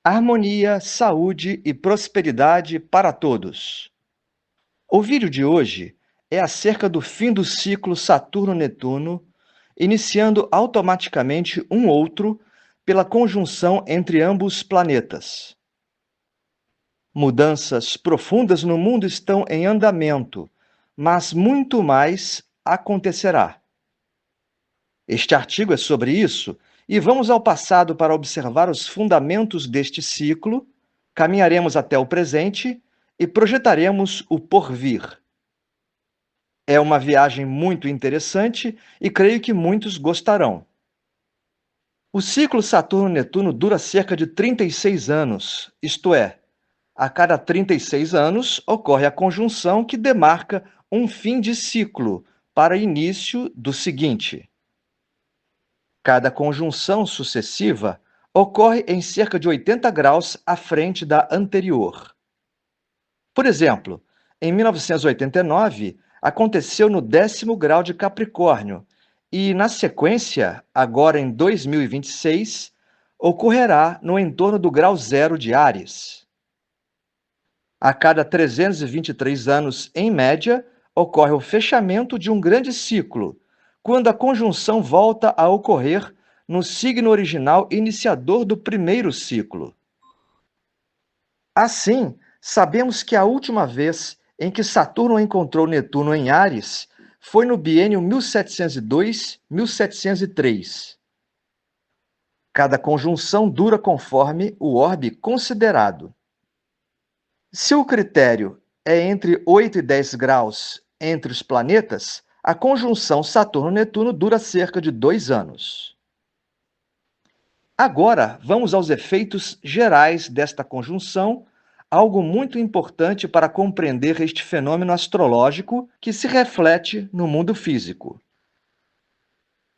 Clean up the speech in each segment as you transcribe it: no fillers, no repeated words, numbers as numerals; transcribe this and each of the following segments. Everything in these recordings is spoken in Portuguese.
Harmonia, saúde e prosperidade para todos. O vídeo de hoje é acerca do fim do ciclo Saturno-Netuno, iniciando automaticamente um outro pela conjunção entre ambos planetas. Mudanças profundas no mundo estão em andamento, mas muito mais acontecerá. Este artigo é sobre isso e vamos ao passado para observar os fundamentos deste ciclo, caminharemos até o presente e projetaremos o porvir. É uma viagem muito interessante e creio que muitos gostarão. O ciclo Saturno-Netuno dura cerca de 36 anos, isto é, a cada 36 anos ocorre a conjunção que demarca um fim de ciclo para início do seguinte. Cada conjunção sucessiva ocorre em cerca de 80 graus à frente da anterior. Por exemplo, em 1989, aconteceu no 10º grau de Capricórnio e, na sequência, agora em 2026, ocorrerá no entorno do grau zero de Áries. A cada 323 anos, em média, ocorre o fechamento de um grande ciclo, quando a conjunção volta a ocorrer no signo original iniciador do primeiro ciclo. Assim, sabemos que a última vez em que Saturno encontrou Netuno em Áries foi no biênio 1702-1703. Cada conjunção dura conforme o orbe considerado. Se o critério é entre 8 e 10 graus entre os planetas, a conjunção Saturno-Netuno dura cerca de 2 anos. Agora, vamos aos efeitos gerais desta conjunção, algo muito importante para compreender este fenômeno astrológico que se reflete no mundo físico.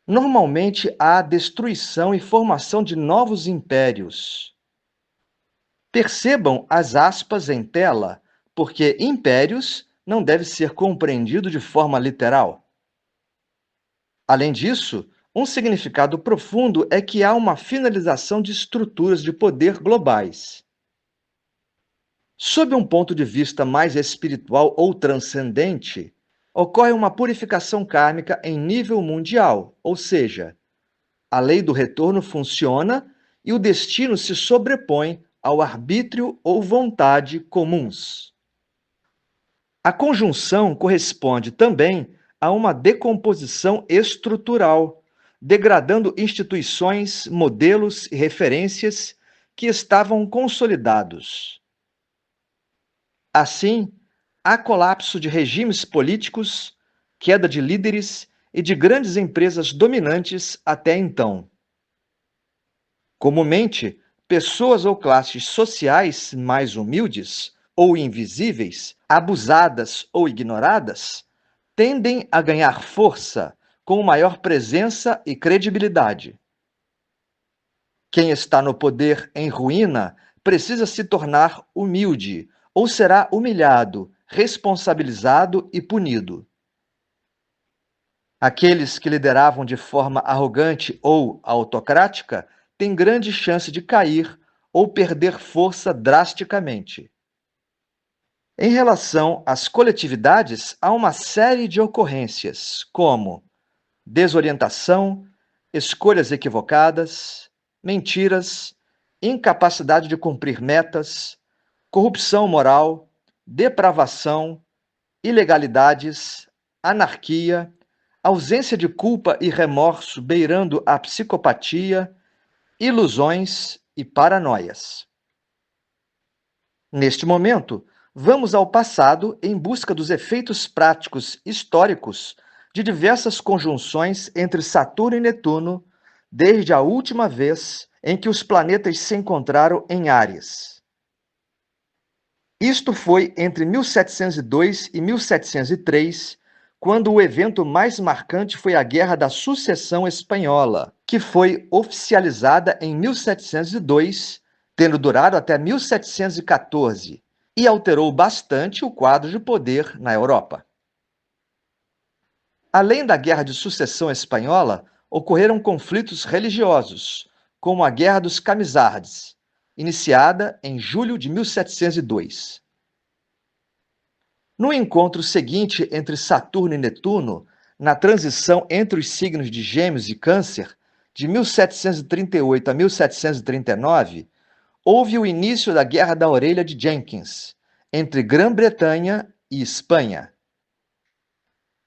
Normalmente, há destruição e formação de novos impérios. Percebam as aspas em tela, porque impérios não deve ser compreendido de forma literal. Além disso, um significado profundo é que há uma finalização de estruturas de poder globais. Sob um ponto de vista mais espiritual ou transcendente, ocorre uma purificação kármica em nível mundial, ou seja, a lei do retorno funciona e o destino se sobrepõe ao arbítrio ou vontade comuns. A conjunção corresponde também a uma decomposição estrutural, degradando instituições, modelos e referências que estavam consolidados. Assim, há colapso de regimes políticos, queda de líderes e de grandes empresas dominantes até então. Comumente, pessoas ou classes sociais mais humildes ou invisíveis, abusadas ou ignoradas, tendem a ganhar força com maior presença e credibilidade. Quem está no poder em ruína precisa se tornar humilde ou será humilhado, responsabilizado e punido. Aqueles que lideravam de forma arrogante ou autocrática têm grande chance de cair ou perder força drasticamente. Em relação às coletividades, há uma série de ocorrências, como desorientação, escolhas equivocadas, mentiras, incapacidade de cumprir metas, corrupção moral, depravação, ilegalidades, anarquia, ausência de culpa e remorso beirando a psicopatia, ilusões e paranoias. Neste momento, vamos ao passado em busca dos efeitos práticos históricos de diversas conjunções entre Saturno e Netuno, desde a última vez em que os planetas se encontraram em Áries. Isto foi entre 1702 e 1703, quando o evento mais marcante foi a Guerra da Sucessão Espanhola, que foi oficializada em 1702, tendo durado até 1714, e alterou bastante o quadro de poder na Europa. Além da Guerra de Sucessão Espanhola, ocorreram conflitos religiosos, como a Guerra dos Camisardes, iniciada em julho de 1702. No encontro seguinte entre Saturno e Netuno, na transição entre os signos de Gêmeos e Câncer, de 1738 a 1739, houve o início da Guerra da Orelha de Jenkins, entre Grã-Bretanha e Espanha.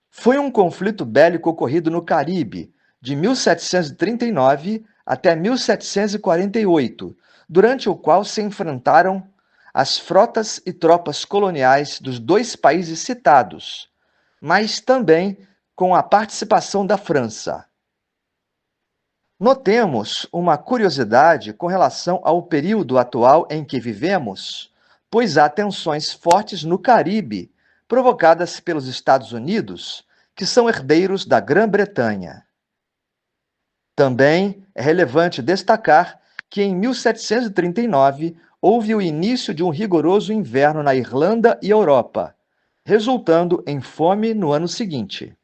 Foi um conflito bélico ocorrido no Caribe, de 1739 até 1748, durante o qual se enfrentaram as frotas e tropas coloniais dos dois países citados, mas também com a participação da França. Notemos uma curiosidade com relação ao período atual em que vivemos, pois há tensões fortes no Caribe, provocadas pelos Estados Unidos, que são herdeiros da Grã-Bretanha. Também é relevante destacar que em 1739 houve o início de um rigoroso inverno na Irlanda e Europa, resultando em fome no ano seguinte.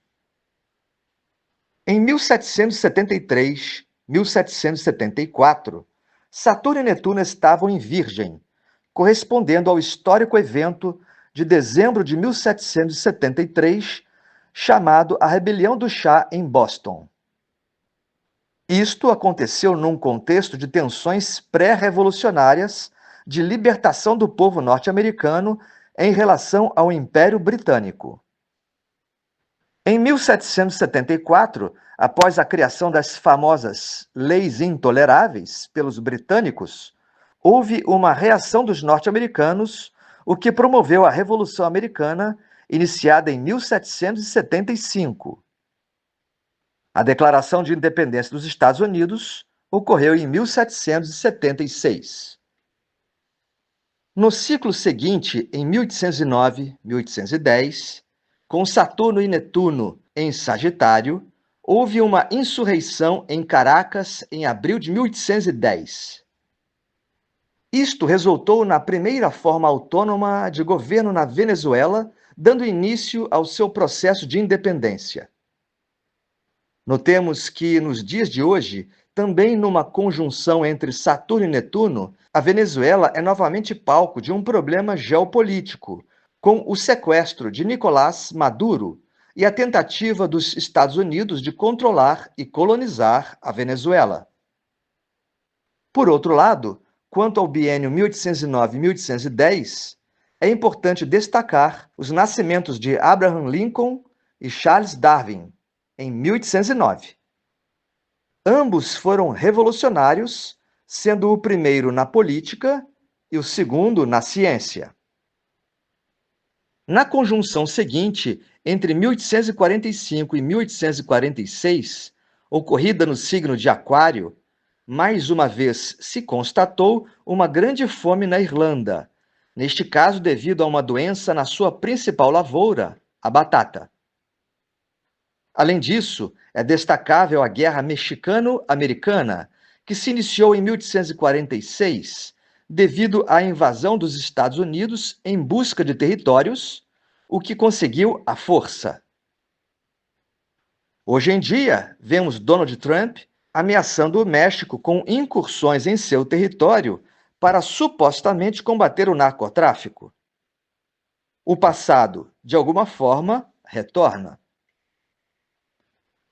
Em 1773, 1774, Saturno e Netuno estavam em Virgem, correspondendo ao histórico evento de dezembro de 1773, chamado a Rebelião do Chá em Boston. Isto aconteceu num contexto de tensões pré-revolucionárias de libertação do povo norte-americano em relação ao Império Britânico. Em 1774, após a criação das famosas Leis Intoleráveis pelos britânicos, houve uma reação dos norte-americanos, o que promoveu a Revolução Americana, iniciada em 1775. A Declaração de Independência dos Estados Unidos ocorreu em 1776. No ciclo seguinte, em 1809, 1810, com Saturno e Netuno em Sagitário, houve uma insurreição em Caracas em abril de 1810. Isto resultou na primeira forma autônoma de governo na Venezuela, dando início ao seu processo de independência. Notemos que, nos dias de hoje, também numa conjunção entre Saturno e Netuno, a Venezuela é novamente palco de um problema geopolítico, com o sequestro de Nicolás Maduro e a tentativa dos Estados Unidos de controlar e colonizar a Venezuela. Por outro lado, quanto ao biênio 1809-1810, é importante destacar os nascimentos de Abraham Lincoln e Charles Darwin, em 1809. Ambos foram revolucionários, sendo o primeiro na política e o segundo na ciência. Na conjunção seguinte, entre 1845 e 1846, ocorrida no signo de Aquário, mais uma vez se constatou uma grande fome na Irlanda, neste caso devido a uma doença na sua principal lavoura, a batata. Além disso, é destacável a Guerra Mexicano-Americana, que se iniciou em 1846, devido à invasão dos Estados Unidos em busca de territórios, o que conseguiu à força. Hoje em dia, vemos Donald Trump ameaçando o México com incursões em seu território para supostamente combater o narcotráfico. O passado, de alguma forma, retorna.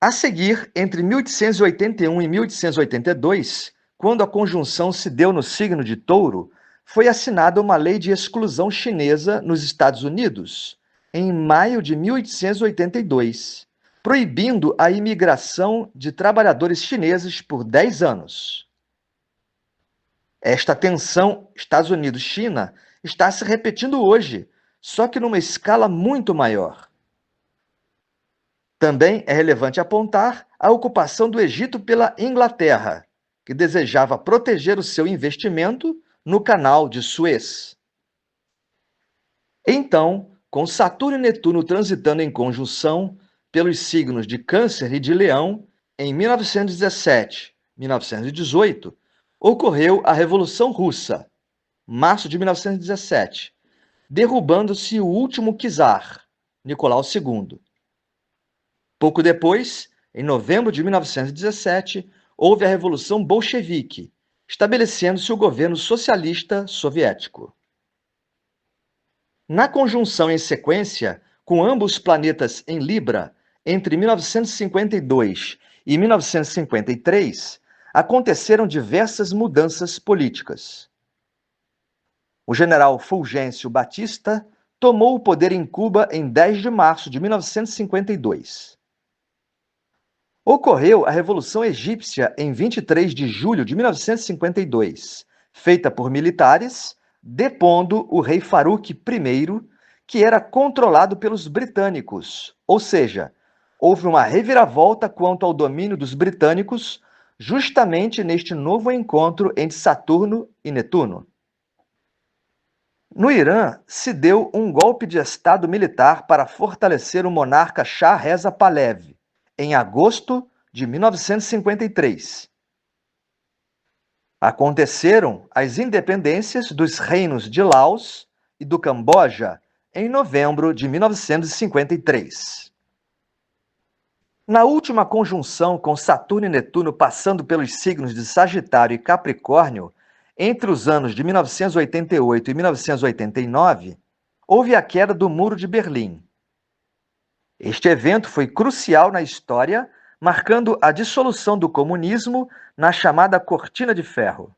A seguir, entre 1881 e 1882, quando a conjunção se deu no signo de Touro, foi assinada uma lei de exclusão chinesa nos Estados Unidos, em maio de 1882, proibindo a imigração de trabalhadores chineses por 10 anos. Esta tensão Estados Unidos-China está se repetindo hoje, só que numa escala muito maior. Também é relevante apontar a ocupação do Egito pela Inglaterra, que desejava proteger o seu investimento no Canal de Suez. Então, com Saturno e Netuno transitando em conjunção pelos signos de Câncer e de Leão, em 1917, 1918, ocorreu a Revolução Russa, março de 1917, derrubando-se o último czar, Nicolau II. Pouco depois, em novembro de 1917, houve a Revolução Bolchevique, estabelecendo-se o governo socialista soviético. Na conjunção em sequência, com ambos planetas em Libra, entre 1952 e 1953, aconteceram diversas mudanças políticas. O general Fulgêncio Batista tomou o poder em Cuba em 10 de março de 1952. Ocorreu a Revolução Egípcia em 23 de julho de 1952, feita por militares, depondo o rei Farouk I, que era controlado pelos britânicos, ou seja, houve uma reviravolta quanto ao domínio dos britânicos justamente neste novo encontro entre Saturno e Netuno. No Irã, se deu um golpe de estado militar para fortalecer o monarca Shah Reza Pahlavi, em agosto de 1953. Aconteceram as independências dos reinos de Laos e do Camboja em novembro de 1953. Na última conjunção com Saturno e Netuno passando pelos signos de Sagitário e Capricórnio, entre os anos de 1988 e 1989, houve a queda do Muro de Berlim. Este evento foi crucial na história, marcando a dissolução do comunismo na chamada Cortina de Ferro.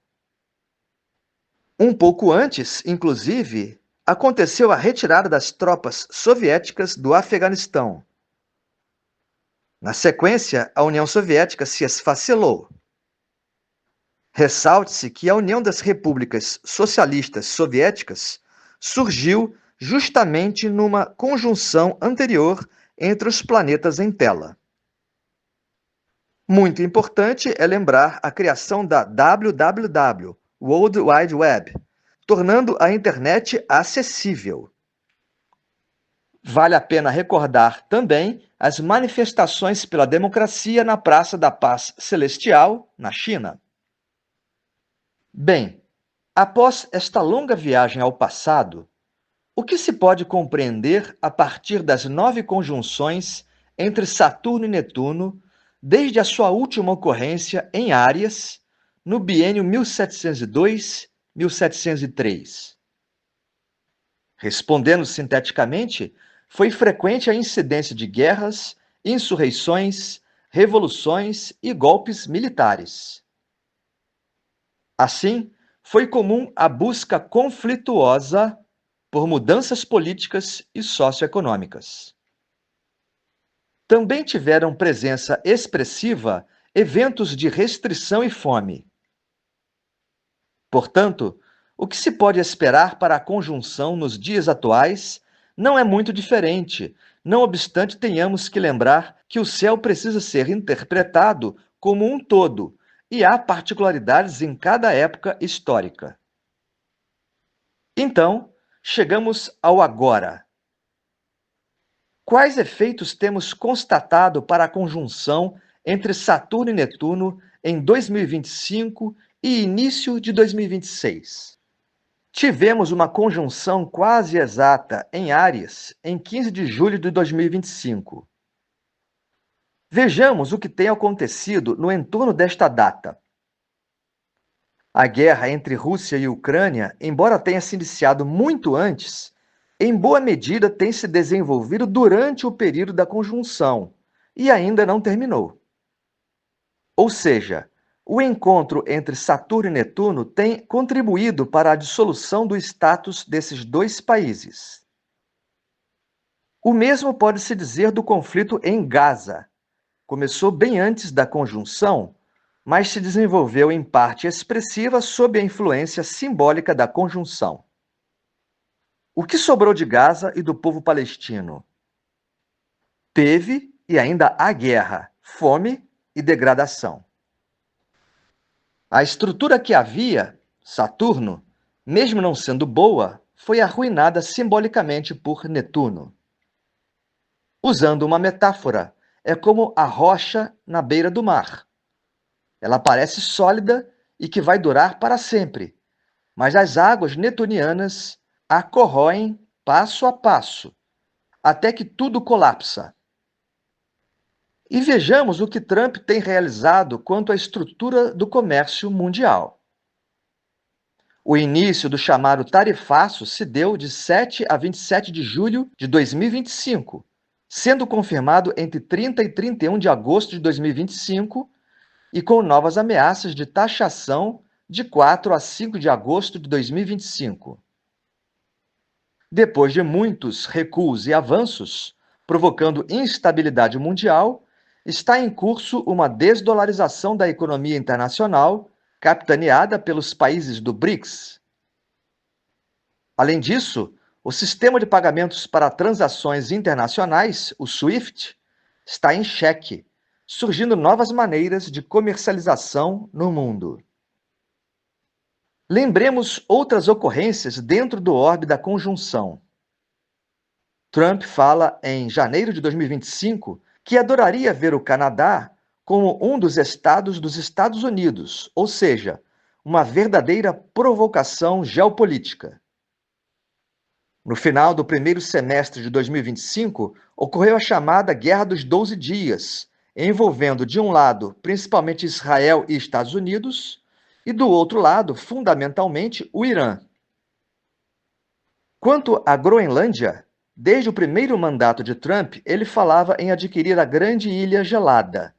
Um pouco antes, inclusive, aconteceu a retirada das tropas soviéticas do Afeganistão. Na sequência, a União Soviética se esfacelou. Ressalte-se que a União das Repúblicas Socialistas Soviéticas surgiu justamente numa conjunção anterior entre os planetas em tela. Muito importante é lembrar a criação da WWW, World Wide Web, tornando a internet acessível. Vale a pena recordar também as manifestações pela democracia na Praça da Paz Celestial, na China. Bem, após esta longa viagem ao passado, o que se pode compreender a partir das 9 conjunções entre Saturno e Netuno, desde a sua última ocorrência em Áries, no biênio 1702-1703? Respondendo sinteticamente, foi frequente a incidência de guerras, insurreições, revoluções e golpes militares. Assim, foi comum a busca conflituosa por mudanças políticas e socioeconômicas. Também tiveram presença expressiva eventos de restrição e fome. Portanto, o que se pode esperar para a conjunção nos dias atuais não é muito diferente, não obstante tenhamos que lembrar que o céu precisa ser interpretado como um todo, e há particularidades em cada época histórica. Então, chegamos ao agora. Quais efeitos temos constatado para a conjunção entre Saturno e Netuno em 2025 e início de 2026? Tivemos uma conjunção quase exata em Áries em 15 de julho de 2025. Vejamos o que tem acontecido no entorno desta data. A guerra entre Rússia e Ucrânia, embora tenha se iniciado muito antes, em boa medida tem se desenvolvido durante o período da conjunção e ainda não terminou. Ou seja, o encontro entre Saturno e Netuno tem contribuído para a dissolução do status desses dois países. O mesmo pode-se dizer do conflito em Gaza. Começou bem antes da conjunção, mas se desenvolveu em parte expressiva sob a influência simbólica da conjunção. O que sobrou de Gaza e do povo palestino? Teve e ainda há guerra, fome e degradação. A estrutura que havia, Saturno, mesmo não sendo boa, foi arruinada simbolicamente por Netuno. Usando uma metáfora, é como a rocha na beira do mar. Ela parece sólida e que vai durar para sempre, mas as águas netunianas a corroem passo a passo, até que tudo colapsa. E vejamos o que Trump tem realizado quanto à estrutura do comércio mundial. O início do chamado tarifaço se deu de 7 a 27 de julho de 2025, sendo confirmado entre 30 e 31 de agosto de 2025 e com novas ameaças de taxação de 4 a 5 de agosto de 2025. Depois de muitos recuos e avanços, provocando instabilidade mundial, está em curso uma desdolarização da economia internacional, capitaneada pelos países do BRICS. Além disso, o sistema de pagamentos para transações internacionais, o SWIFT, está em xeque, surgindo novas maneiras de comercialização no mundo. Lembremos outras ocorrências dentro do orbe da conjunção. Trump fala em janeiro de 2025 que adoraria ver o Canadá como um dos estados dos Estados Unidos, ou seja, uma verdadeira provocação geopolítica. No final do primeiro semestre de 2025, ocorreu a chamada Guerra dos 12 Dias, envolvendo, de um lado, principalmente Israel e Estados Unidos, e do outro lado, fundamentalmente, o Irã. Quanto à Groenlândia, desde o primeiro mandato de Trump, ele falava em adquirir a Grande Ilha Gelada.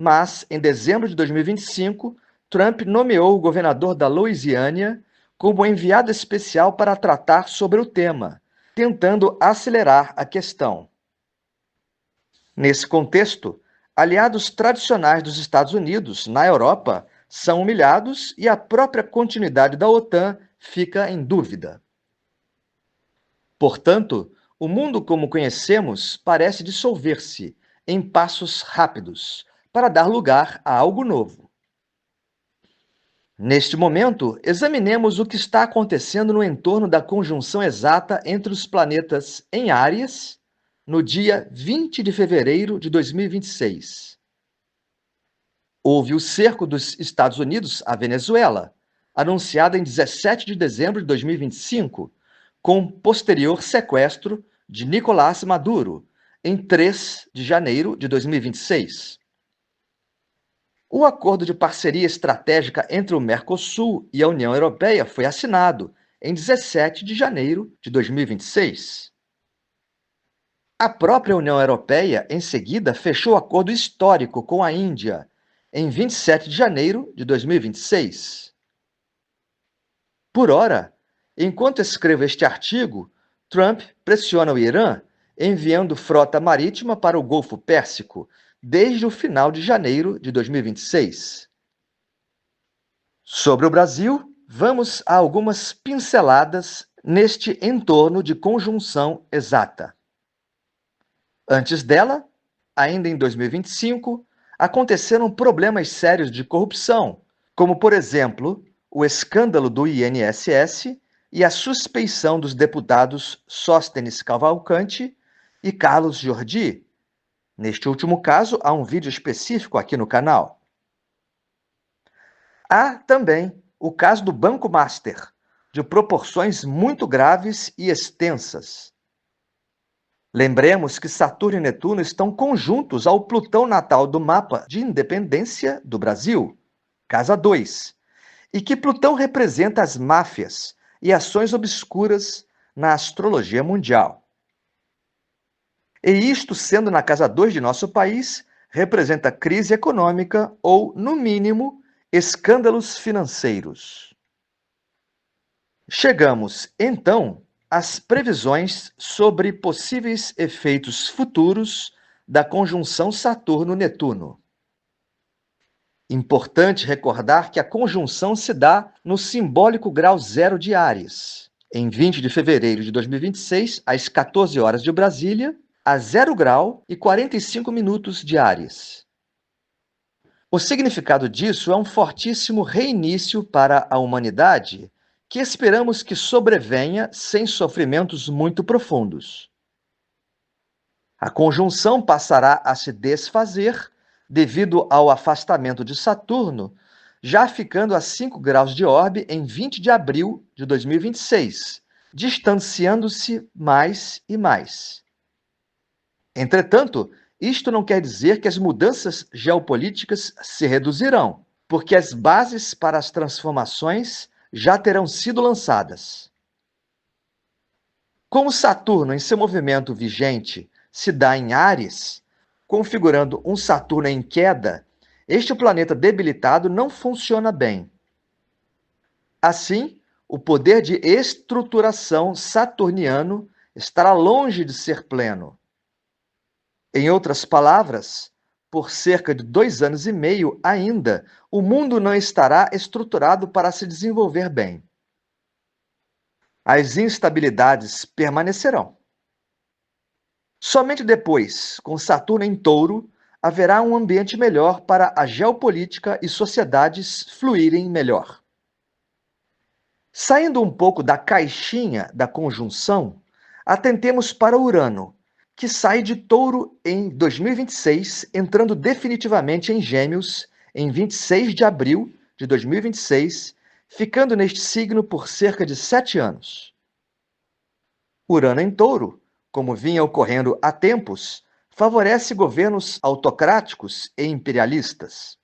Mas, em dezembro de 2025, Trump nomeou o governador da Louisiana como enviado especial para tratar sobre o tema, tentando acelerar a questão. Nesse contexto, aliados tradicionais dos Estados Unidos na Europa são humilhados e a própria continuidade da OTAN fica em dúvida. Portanto, o mundo como conhecemos parece dissolver-se em passos rápidos para dar lugar a algo novo. Neste momento, examinemos o que está acontecendo no entorno da conjunção exata entre os planetas em Áries, no dia 20 de fevereiro de 2026. Houve o cerco dos Estados Unidos à Venezuela, anunciado em 17 de dezembro de 2025, com posterior sequestro de Nicolás Maduro, em 3 de janeiro de 2026. O acordo de parceria estratégica entre o Mercosul e a União Europeia foi assinado em 17 de janeiro de 2026. A própria União Europeia, em seguida, fechou acordo histórico com a Índia em 27 de janeiro de 2026. Por ora, enquanto escrevo este artigo, Trump pressiona o Irã enviando frota marítima para o Golfo Pérsico desde o final de janeiro de 2026. Sobre o Brasil, vamos a algumas pinceladas neste entorno de conjunção exata. Antes dela, ainda em 2025, aconteceram problemas sérios de corrupção, como, por exemplo, o escândalo do INSS e a suspeição dos deputados Sóstenes Cavalcante e Carlos Jordi. Neste último caso, há um vídeo específico aqui no canal. Há também o caso do Banco Master, de proporções muito graves e extensas. Lembremos que Saturno e Netuno estão conjuntos ao Plutão natal do mapa de independência do Brasil, casa 2, e que Plutão representa as máfias e ações obscuras na astrologia mundial. E isto, sendo na casa 2 de nosso país, representa crise econômica ou, no mínimo, escândalos financeiros. Chegamos, então, às previsões sobre possíveis efeitos futuros da conjunção Saturno-Netuno. Importante recordar que a conjunção se dá no simbólico grau 0 de Áries, em 20 de fevereiro de 2026, às 14 horas de Brasília, a 0 grau e 45 minutos de Áries. O significado disso é um fortíssimo reinício para a humanidade que esperamos que sobrevenha sem sofrimentos muito profundos. A conjunção passará a se desfazer devido ao afastamento de Saturno, já ficando a 5 graus de orbe em 20 de abril de 2026, distanciando-se mais e mais. Entretanto, isto não quer dizer que as mudanças geopolíticas se reduzirão, porque as bases para as transformações já terão sido lançadas. Como Saturno, em seu movimento vigente, se dá em Áries, configurando um Saturno em queda, este planeta debilitado não funciona bem. Assim, o poder de estruturação saturniano estará longe de ser pleno. Em outras palavras, por cerca de 2 anos e meio ainda, o mundo não estará estruturado para se desenvolver bem. As instabilidades permanecerão. Somente depois, com Saturno em Touro, haverá um ambiente melhor para a geopolítica e sociedades fluírem melhor. Saindo um pouco da caixinha da conjunção, atentemos para Urano, que sai de Touro em 2026, entrando definitivamente em Gêmeos em 26 de abril de 2026, ficando neste signo por cerca de 7 anos. Urano em Touro, como vinha ocorrendo há tempos, favorece governos autocráticos e imperialistas.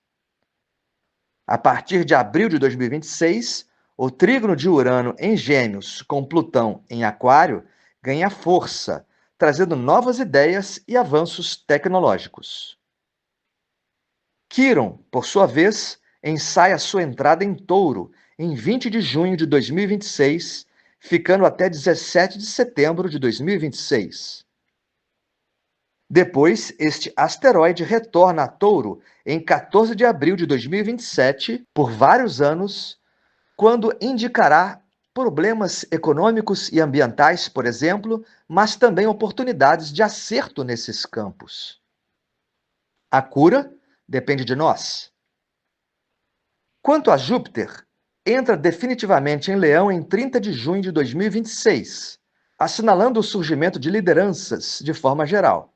A partir de abril de 2026, o trígono de Urano em Gêmeos com Plutão em Aquário ganha força, trazendo novas ideias e avanços tecnológicos. Quiron, por sua vez, ensaia sua entrada em Touro em 20 de junho de 2026, ficando até 17 de setembro de 2026. Depois, este asteroide retorna a Touro em 14 de abril de 2027, por vários anos, quando indicará problemas econômicos e ambientais, por exemplo, mas também oportunidades de acerto nesses campos. A cura depende de nós. Quanto a Júpiter, entra definitivamente em Leão em 30 de junho de 2026, assinalando o surgimento de lideranças de forma geral.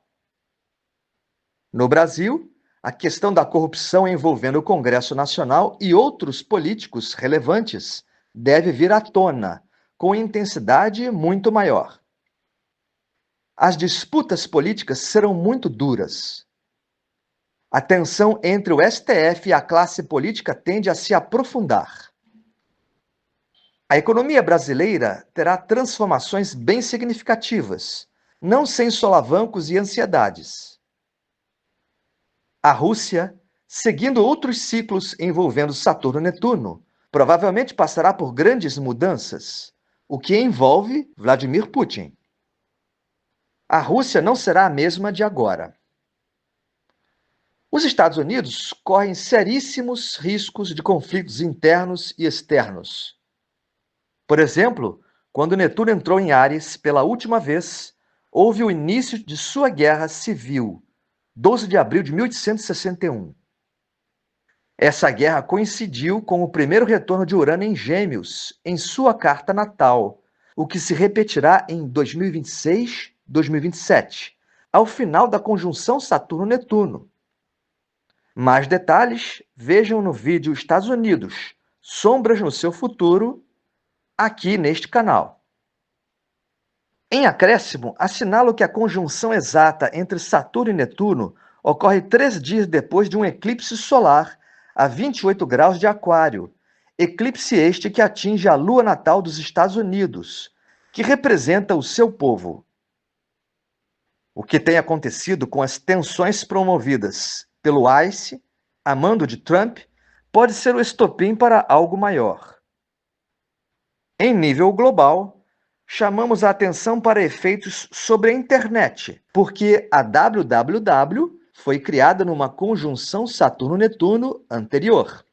No Brasil, a questão da corrupção envolvendo o Congresso Nacional e outros políticos relevantes deve vir à tona, com intensidade muito maior. As disputas políticas serão muito duras. A tensão entre o STF e a classe política tende a se aprofundar. A economia brasileira terá transformações bem significativas, não sem solavancos e ansiedades. A Rússia, seguindo outros ciclos envolvendo Saturno e Netuno, provavelmente passará por grandes mudanças, o que envolve Vladimir Putin. A Rússia não será a mesma de agora. Os Estados Unidos correm seríssimos riscos de conflitos internos e externos. Por exemplo, quando Netuno entrou em Áries pela última vez, houve o início de sua guerra civil, 12 de abril de 1861. Essa guerra coincidiu com o primeiro retorno de Urano em Gêmeos, em sua carta natal, o que se repetirá em 2026, 2027, ao final da conjunção Saturno-Netuno. Mais detalhes, vejam no vídeo Estados Unidos, Sombras no seu futuro, aqui neste canal. Em acréscimo, assinalo que a conjunção exata entre Saturno e Netuno ocorre 3 dias depois de um eclipse solar a 28 graus de Aquário, eclipse este que atinge a lua natal dos Estados Unidos, que representa o seu povo. O que tem acontecido com as tensões promovidas pelo ICE, a mando de Trump, pode ser o estopim para algo maior. Em nível global, chamamos a atenção para efeitos sobre a internet, porque a www foi criada numa conjunção Saturno-Netuno anterior.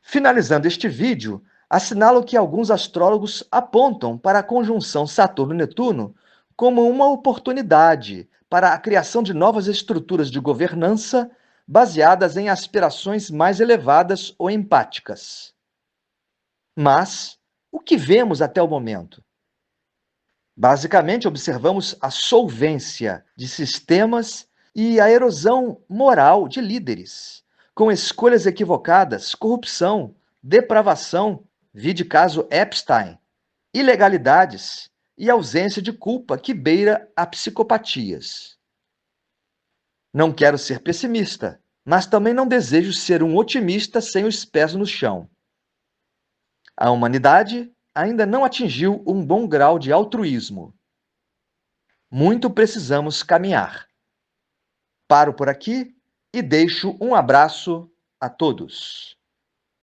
Finalizando este vídeo, assinalo que alguns astrólogos apontam para a conjunção Saturno-Netuno como uma oportunidade para a criação de novas estruturas de governança baseadas em aspirações mais elevadas ou empáticas. Mas o que vemos até o momento? Basicamente, observamos a solvência de sistemas e a erosão moral de líderes, com escolhas equivocadas, corrupção, depravação, vide caso Epstein, ilegalidades e ausência de culpa que beira a psicopatias. Não quero ser pessimista, mas também não desejo ser um otimista sem os pés no chão. A humanidade ainda não atingiu um bom grau de altruísmo. Muito precisamos caminhar. Paro por aqui e deixo um abraço a todos.